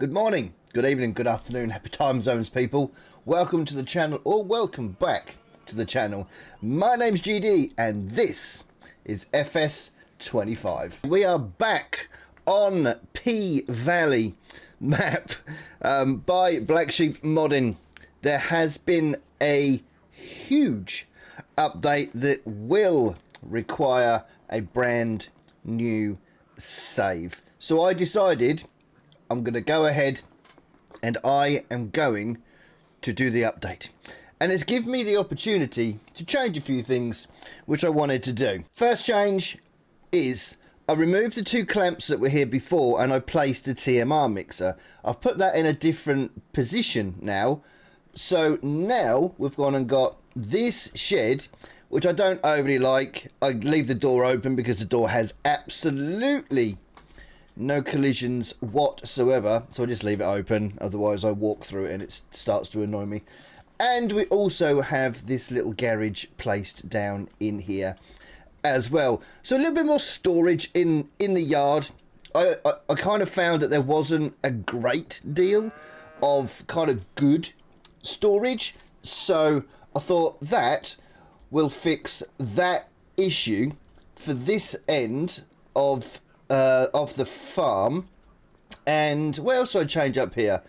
Good morning, good evening, good afternoon, happy time zones, people. Welcome to the channel, or welcome back to the channel. My name's GD, and this is FS25. We are back on P Valley map by Black Sheep Modding. There has been a huge update that will require a brand new save. So I decided I'm going to go ahead and I am going to do the update. And it's given me the opportunity to change a few things which I wanted to do. First change is I removed the two clamps that were here before and I placed the TMR mixer. I've put that in a different position now. So now we've gone and got this shed, which I don't overly like. I leave the door open because the door has absolutely no collisions whatsoever, so I just leave it open, otherwise I walk through it and it starts to annoy me. And we also have this little garage placed down in here as well, so a little bit more storage in the yard. I kind of found that there wasn't a great deal of kind of good storage, so I thought that will fix that issue for this end of the farm. And what else do I change up here?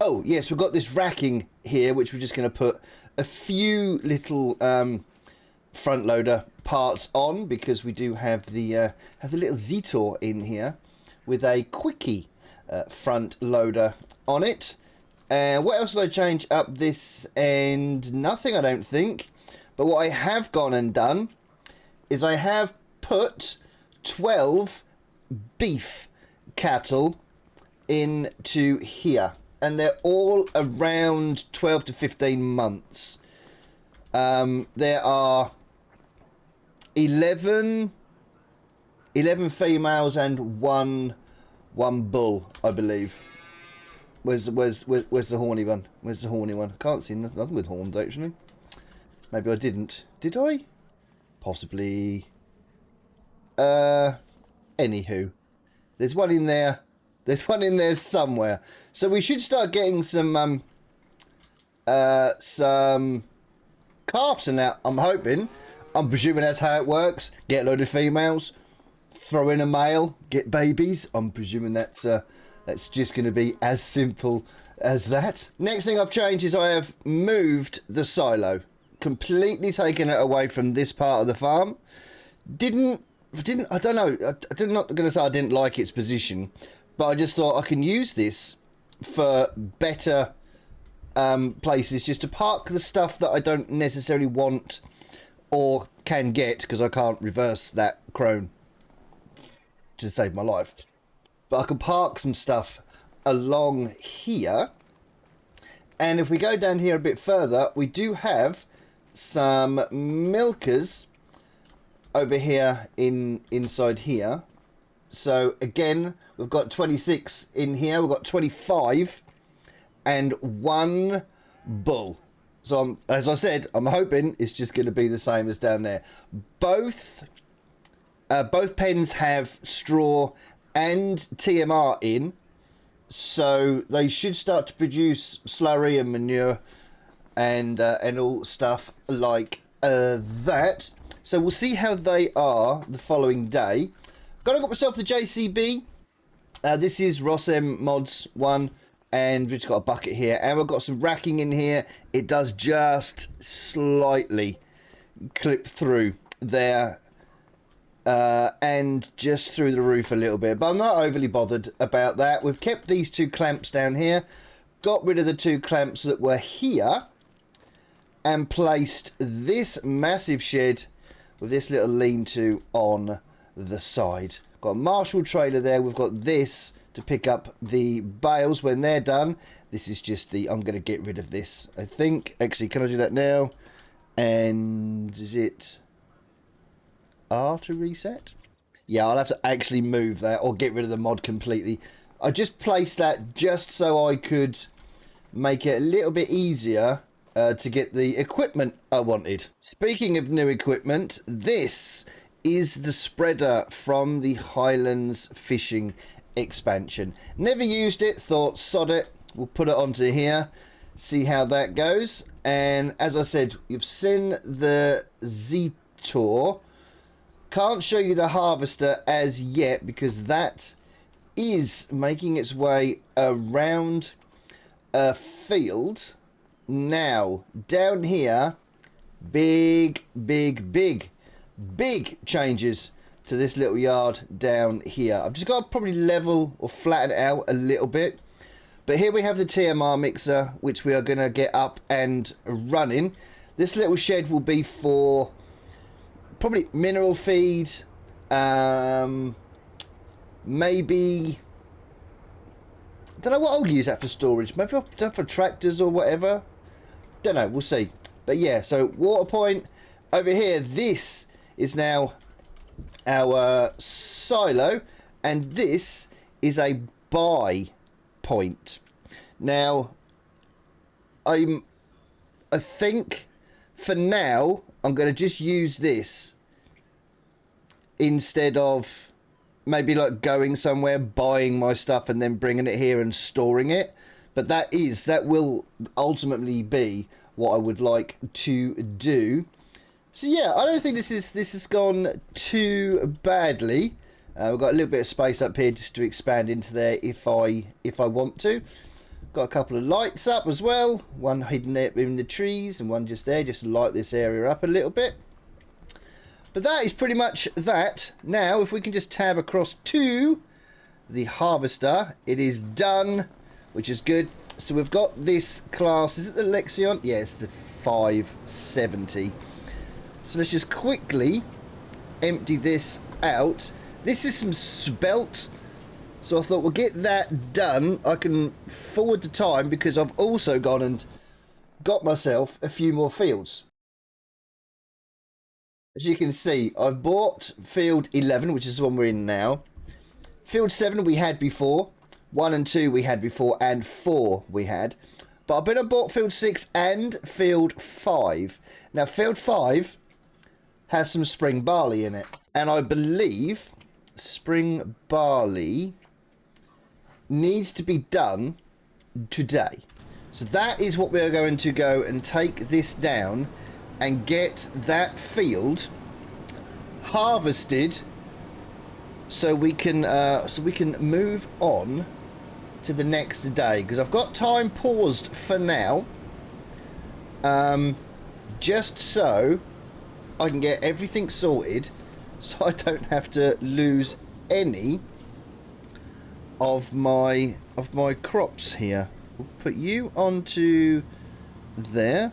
Oh yes, we've got this racking here, which we're just going to put a few little front loader parts on, because we do have the little Zetor in here with a quickie front loader on it. What else did I change up this end? Nothing, I don't think. But what I have gone and done is I have put 12 beef cattle into here, and they're all around 12 to 15 months. There are 11 females and one bull, I believe. Where's the horny one? Where's the horny one? I can't see nothing with horns, actually. Maybe I didn't. Did I? Possibly. Anywho, there's one in there. There's one in there somewhere. So we should start getting some calves in that. I'm hoping. I'm presuming that's how it works. Get a load of females, throw in a male, get babies. I'm presuming that's just going to be as simple as that. Next thing I've changed is I have moved the silo, completely taken it away from this part of the farm. I don't know, I'm not going to say I didn't like its position, but I just thought I can use this for better places, just to park the stuff that I don't necessarily want or can get, because I can't reverse that crone to save my life. But I can park some stuff along here. And if we go down here a bit further, we do have some milkers over here inside here. So again, we've got 26 in here, we've got 25 and one bull. So as I said, I'm hoping it's just going to be the same as down there. Both pens have straw and TMR in, so they should start to produce slurry and manure and all stuff like that. So we'll see how they are the following day. Got myself the JCB. This is Ross M Mods 1, and we've just got a bucket here, and we've got some racking in here. It does just slightly clip through there and just through the roof a little bit, but I'm not overly bothered about that. We've kept these two clamps down here, got rid of the two clamps that were here, and placed this massive shed with this little lean-to on the side. Got a Marshall trailer there. We've got this to pick up the bales when they're done. This is just I'm going to get rid of this, I think. Actually, can I do that now? And is it R to reset? Yeah, I'll have to actually move that or get rid of the mod completely. I just placed that just so I could make it a little bit easier to get the equipment I wanted. Speaking of new equipment, this is the spreader from the Highlands Fishing expansion. Never used it, thought sod it, we'll put it onto here, see how that goes. And as I said, you've seen the Z-Tour. Can't show you the harvester as yet because that is making its way around a field. Now, down here, big changes to this little yard down here. I've just got to probably level or flatten it out a little bit. But here we have the TMR mixer, which we are going to get up and running. This little shed will be for probably mineral feed, maybe, I don't know what I'll use that for storage. Maybe for tractors or whatever. Don't know, we'll see. But yeah, so water point over here. This is now our silo, and this is a buy point. Now, I think for now I'm going to just use this instead of maybe like going somewhere, buying my stuff and then bringing it here and storing it. But that will ultimately be what I would like to do. So yeah, I don't think this has gone too badly. We've got a little bit of space up here just to expand into there if I want to. Got a couple of lights up as well, one hidden there in the trees and one just there, just to light this area up a little bit. But that is pretty much that. Now, if we can just tab across to the harvester, it is done, which is good. So we've got this class, is it the Lexion? Yes, the 570. So let's just quickly empty this out. This is some spelt, so I thought we'll get that done. I can forward the time because I've also gone and got myself a few more fields. As you can see, I've bought field 11, which is the one we're in now. Field 7 we had before. 1 and 2 we had before, and 4 we had. But I've been and bought field 6 and field 5. Now, field 5 has some spring barley in it. And I believe spring barley needs to be done today. So that is what we're going to go and take this down and get that field harvested so we can move on to the next day, because I've got time paused for now, just so I can get everything sorted so I don't have to lose any of my crops here. We'll put you onto there.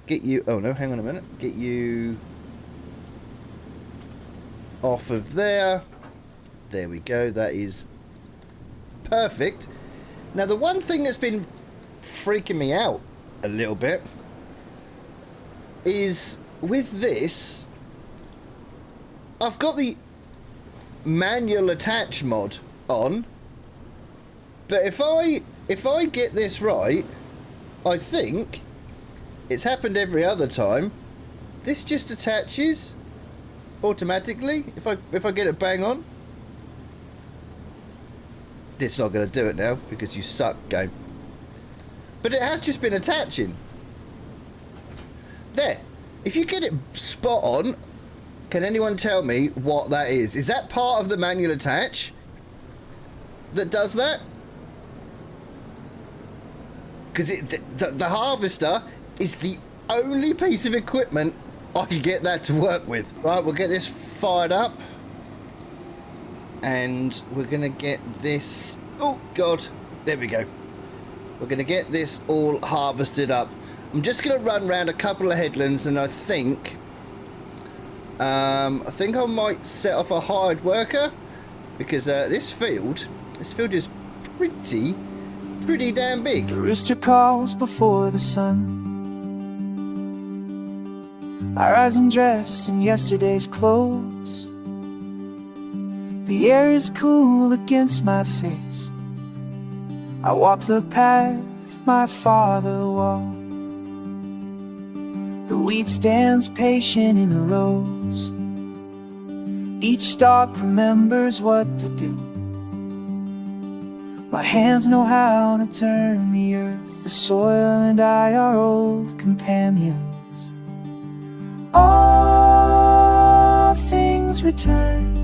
Get you, oh no, hang on a minute. Get you off of there. There we go. That is perfect. Now, the one thing that's been freaking me out a little bit is with this, I've got the manual attach mod on, but if I get this right, I think it's happened every other time. This just attaches automatically if I get it bang on. It's not going to do it now because you suck, game. But it has just been attaching. There. If you get it spot on, can anyone tell me what that is? Is that part of the manual attach that does that? Because the harvester is the only piece of equipment I can get that to work with. Right, we'll get this fired up. And we're going to get this... Oh, God. There we go. We're going to get this all harvested up. I'm just going to run around a couple of headlands, and I think I might set off a hired worker, because this field is pretty damn big. The rooster calls before the sun. I rise and dress in yesterday's clothes. The air is cool against my face. I walk the path my father walked. The wheat stands patient in the rows. Each stalk remembers what to do. My hands know how to turn the earth. The soil and I are old companions. All things return.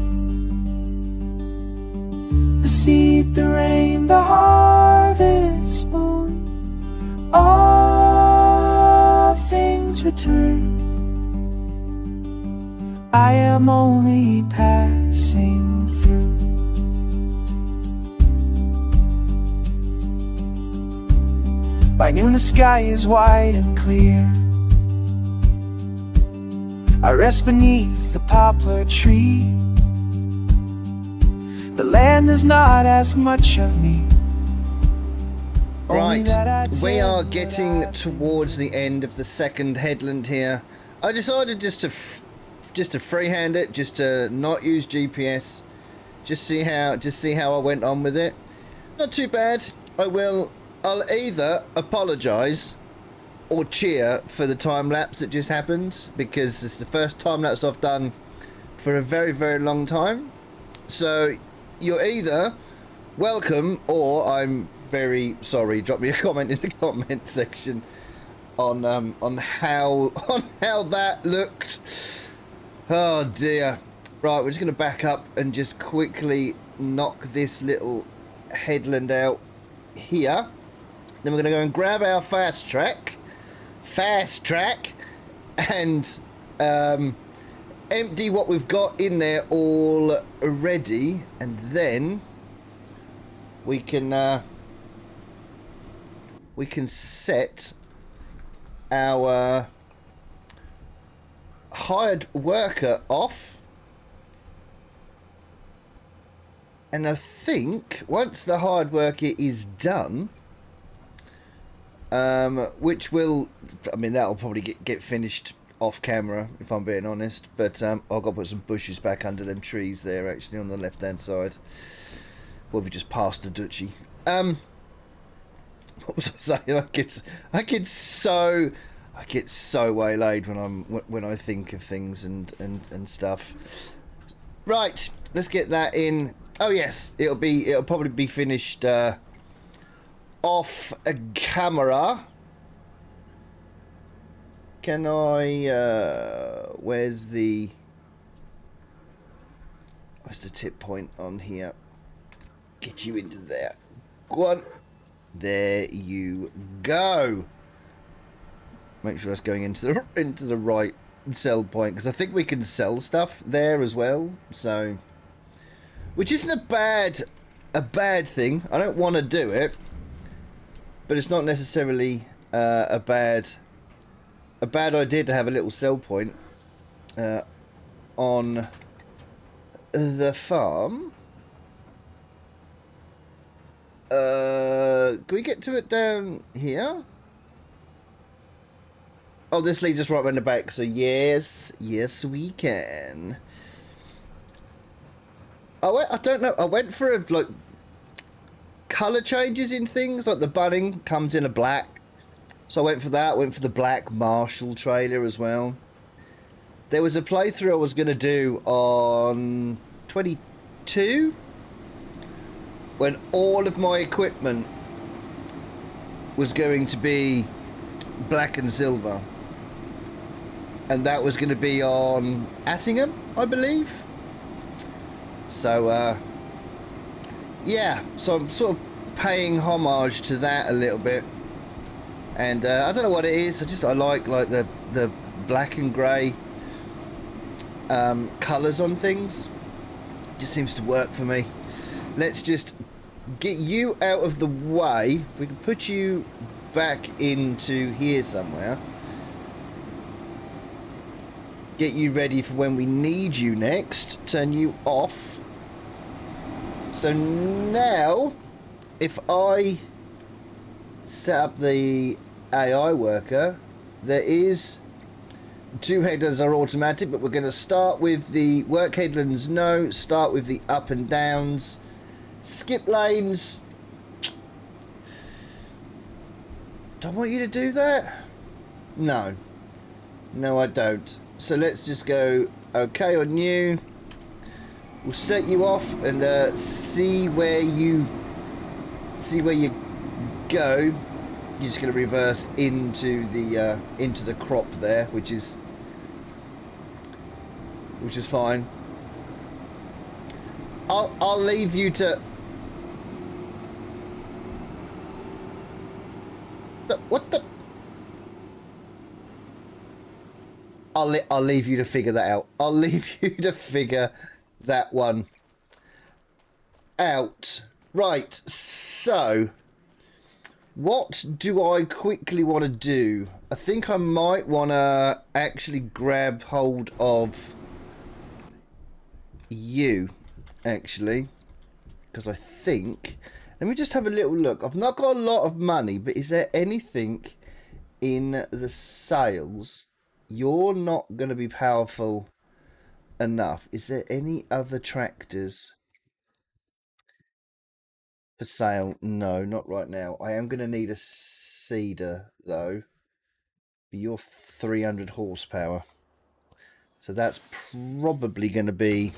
The seed, the rain, the harvest moon. All things return. I am only passing through. By noon the sky is wide and clear. I rest beneath the poplar tree. The land does not ask much of me. Right, we are getting towards the end of the second headland here. I decided just to freehand it, just to not use GPS, just see how I went on with it. Not too bad. I'll either apologise or cheer for the time lapse that just happened, because it's the first time lapse I've done for a very, very long time. So you're either welcome or I'm very sorry. Drop me a comment in the comment section on how that looked. Oh dear. Right, we're just going to back up and just quickly knock this little headland out here. Then we're going to go and grab our fast track, and empty what we've got in there already, and then we can set our hired worker off. And I think once the hired worker is done, which will, I mean, that'll probably get finished off camera if I'm being honest, but I've got to put some bushes back under them trees there actually on the left hand side. Well, we just passed the duchy. What was I saying? I get so waylaid when I think of things and stuff. Right, let's get that in. Oh yes, it'll probably be finished off a camera. Can I where's the tip point on here? Get you into there. Go on. There you go. Make sure that's going into the right sell point, because I think we can sell stuff there as well. So, which isn't a bad thing. I don't want to do it, but it's not necessarily a bad idea to have a little sell point on the farm. Can we get to it down here? Oh, this leads us right around the back, so yes we can. I don't know, I went for like colour changes in things, like the bunning comes in a black, so I went for that. Went for the black Marshall trailer as well. There was a playthrough I was going to do on 22 when all of my equipment was going to be black and silver, and that was going to be on Attingham, I believe. So yeah, so I'm sort of paying homage to that a little bit, and I don't know what it is. I like the black and grey colours on things. It just seems to work for me. Let's just get you out of the way. We can put you back into here somewhere. Get you ready for when we need you next. Turn you off. So now, if I set up the AI worker, there is 2 headlands are automatic, but we're going to start with the work headlands. No, start with the up and downs. Skip lanes. Do I want you to do that? No. No, I don't. So let's just go okay on you. We'll set you off and see where you see where you go. You're just going to reverse into the crop there, which is fine. I'll leave you to. What the? I'll leave you to figure that out. I'll leave you to figure that one out. Right, so what do I quickly want to do? I think I might want to actually grab hold of you, actually, because I think, let me just have a little look. I've not got a lot of money, but is there anything in the sales? You're not going to be powerful enough. Is there any other tractors for sale? No, not right now. I am going to need a seeder, though. But you're 300 horsepower. So that's probably going to be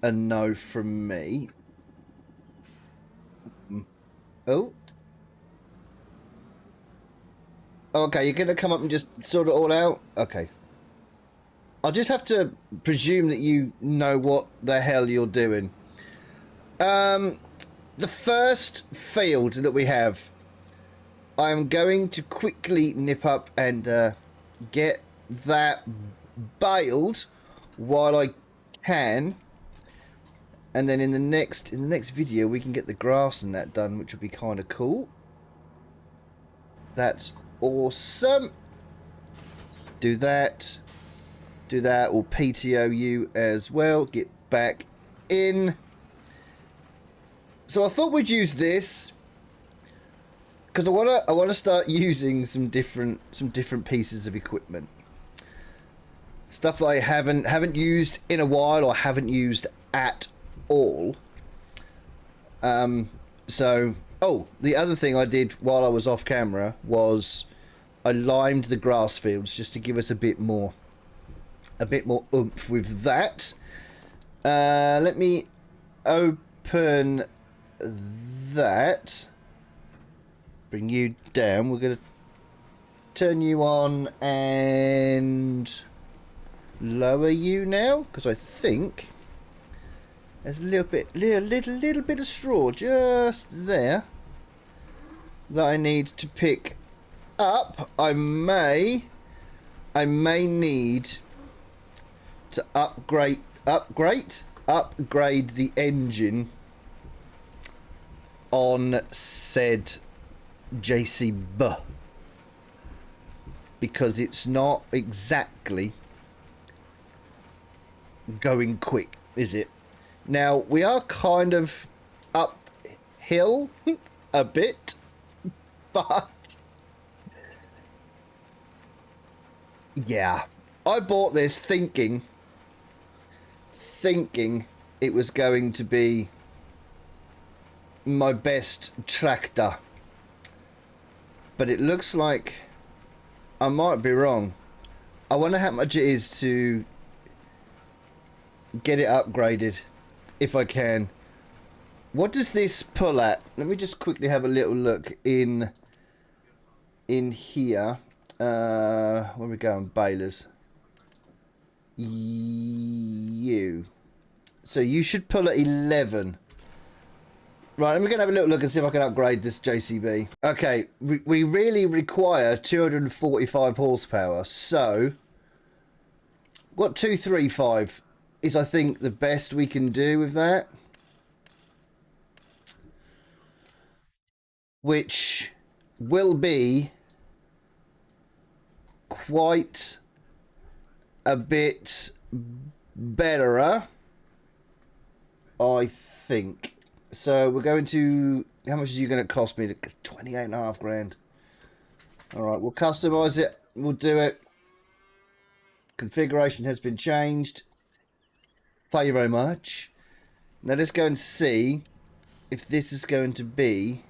a no from me. Oh. Okay, you're going to come up and just sort it all out? Okay. I'll just have to presume that you know what the hell you're doing. The first field that we have, I'm going to quickly nip up and get that baled while I can. And then in the next video, we can get the grass and that done, which will be kind of cool. That's awesome. Do that. Do that. We'll PTO you as well. Get back in. So I thought we'd use this because I wanna start using some different pieces of equipment. Stuff that I haven't used in a while or haven't used at all. So the other thing I did while I was off camera was I limed the grass fields just to give us a bit more oomph with that. Let me open that. Bring you down. We're going to turn you on and lower you now, because I think there's a little bit of straw just there that I need to pick up. I may need to upgrade the engine on said JCB, because it's not exactly going quick, is it? Now we are kind of uphill a bit, but yeah, I bought this thinking it was going to be my best tractor, but it looks like I might be wrong. I wonder how much it is to get it upgraded, if I can. What does this pull at? Let me just quickly have a little look in here. Where are we going? Balers. You. So you should pull at 11. Right, I'm going to have a little look and see if I can upgrade this JCB. Okay, we really require 245 horsepower. So, what 235 is, I think, the best we can do with that. Which will be quite a bit better, I think. So we're going to, how much is you going to cost me? 28.5 grand. All right, we'll customize it. We'll do it. Configuration has been changed. Thank you very much. Now let's go and see if this is going to be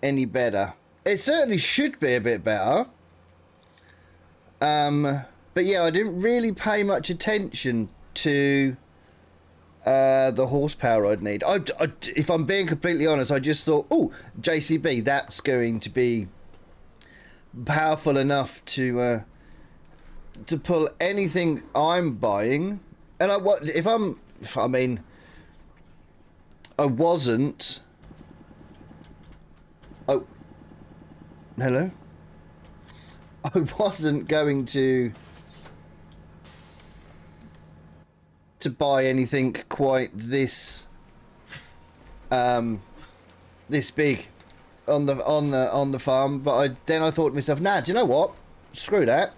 any better. It certainly should be a bit better. But yeah, I didn't really pay much attention to the horsepower I'd need. If I'm being completely honest, I just thought, oh, JCB, that's going to be powerful enough to pull anything I'm buying. And I wasn't. Oh, hello. I wasn't going to buy anything quite this this big on the farm, but then I thought to myself, nah, do you know what? Screw that.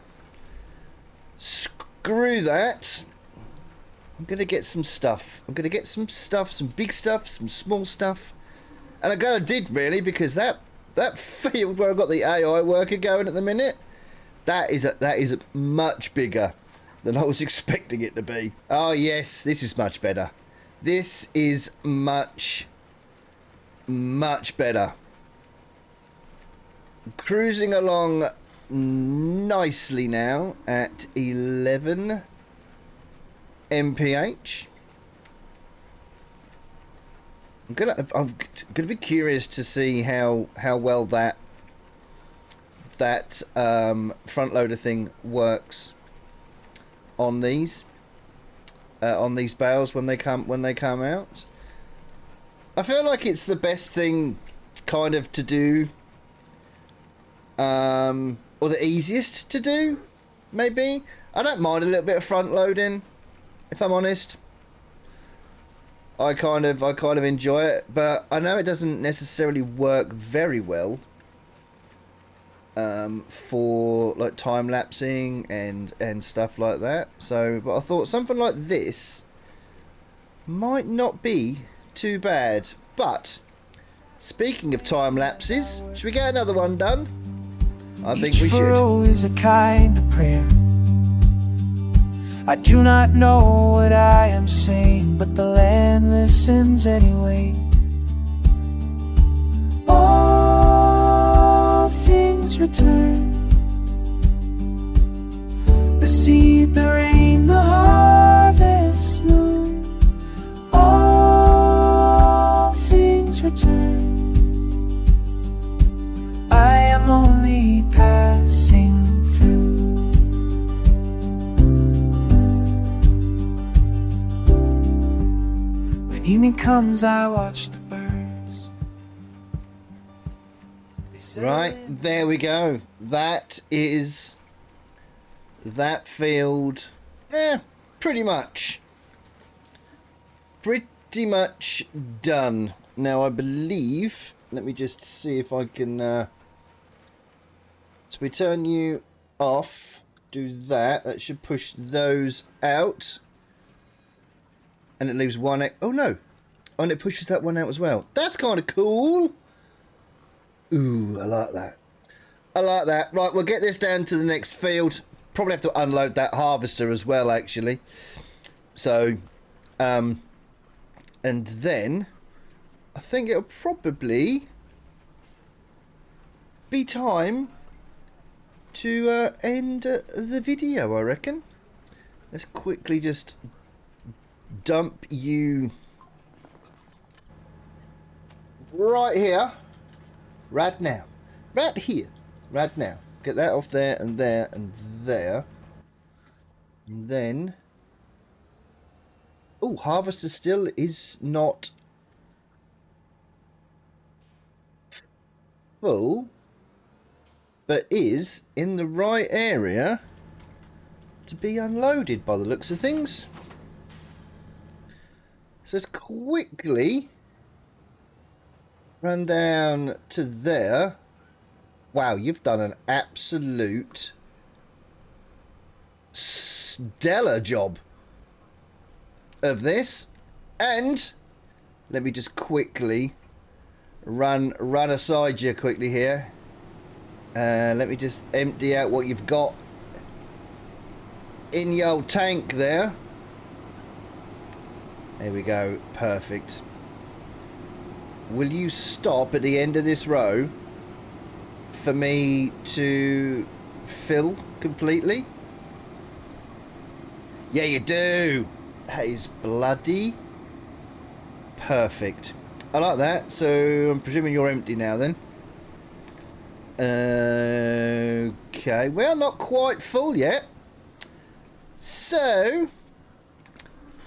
Screw that. I'm gonna get some stuff. I'm gonna get some stuff, some big stuff, some small stuff, and I kind of did really, because that field where I've got the AI worker going at the minute, that is much bigger than I was expecting it to be. Oh yes, this is much better. This is much better. Cruising along nicely now at 11 mph. I'm gonna be curious to see how well that front loader thing works on these bales when they come out. I feel like it's the best thing kind of to do, or the easiest to do, maybe. I don't mind a little bit of front loading, if I'm honest. I kind of enjoy it, but I know it doesn't necessarily work very well for like time lapsing and stuff like that. So, but I thought something like this might not be too bad. But speaking of time lapses, should we get another one done? I think we should. Is a kind of prayer. I do not know what I am saying, but the land listens anyway. All things return. The seed, the rain, the harvest moon. All things return. I am only passing through. When evening comes, I watch the birds. Right, there we go. That is that field. Pretty much done. Now I believe, let me just see if I can so we turn you off, do that should push those out, and it leaves one. Oh no, and it pushes that one out as well. That's kind of cool. Ooh, I like that. I like that. Right, we'll get this down to the next field. Probably have to unload that harvester as well, actually. So, and then I think it'll probably be time to end the video, I reckon. Let's quickly just dump you right here, right now, right here, right now. Get that off there and there and there. And then, oh, harvester still is not full, but is in the right area to be unloaded by the looks of things. So let's quickly run down to there. Wow, you've done an absolute stellar job of this. And let me just quickly run aside you quickly here. Let me just empty out what you've got in your old tank there. There we go, perfect. Will you stop at the end of this row for me to fill completely? Yeah, you do. That is bloody Perfect. I like that. So I'm presuming you're empty now then. Okay, well, not quite full yet. So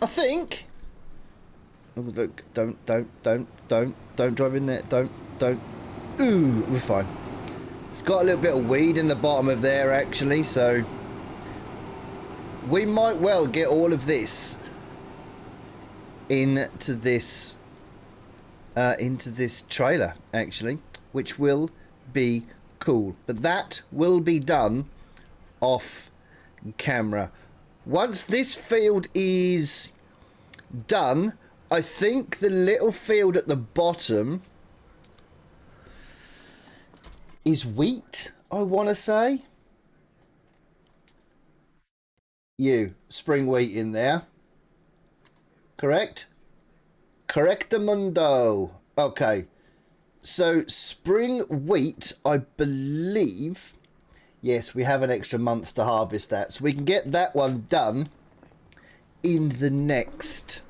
I think. Oh, look! Don't drive in there. Don't. Ooh, we're fine. It's got a little bit of weed in the bottom of there actually, so we might well get all of this into this trailer actually, which will be cool. But that will be done off camera. Once this field is done, I think the little field at the bottom is wheat, I want to say. Spring wheat in there. Correct? Correctamundo. Okay. So spring wheat, I believe. Yes, we have an extra month to harvest that. So we can get that one done in the next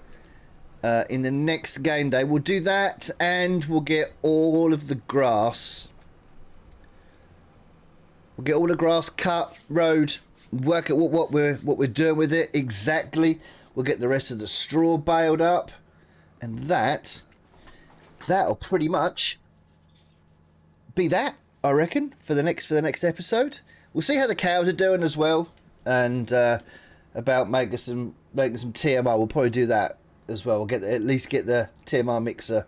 game day. We'll do that and we'll get all of the grass. We'll get all the grass cut, rowed, work at what we're doing with it exactly. We'll get the rest of the straw baled up, and that'll pretty much be that, I reckon, for the next episode. We'll see how the cows are doing as well, and about making some TMR. We'll probably do that as well. We'll at least get the TMR mixer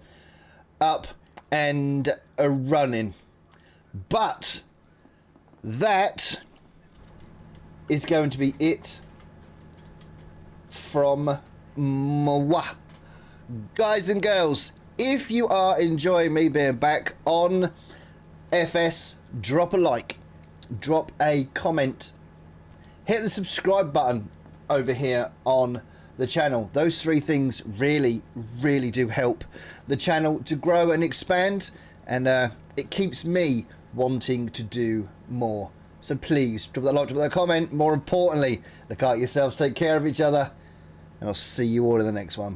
up and running. But that is going to be it from moi. Guys and girls, if you are enjoying me being back on FS, drop a like, drop a comment, hit the subscribe button over here on the channel. Those three things really do help the channel to grow and expand, and it keeps me wanting to do more. So please drop that like, drop that comment. More importantly, look out yourselves, take care of each other, and I'll see you all in the next one.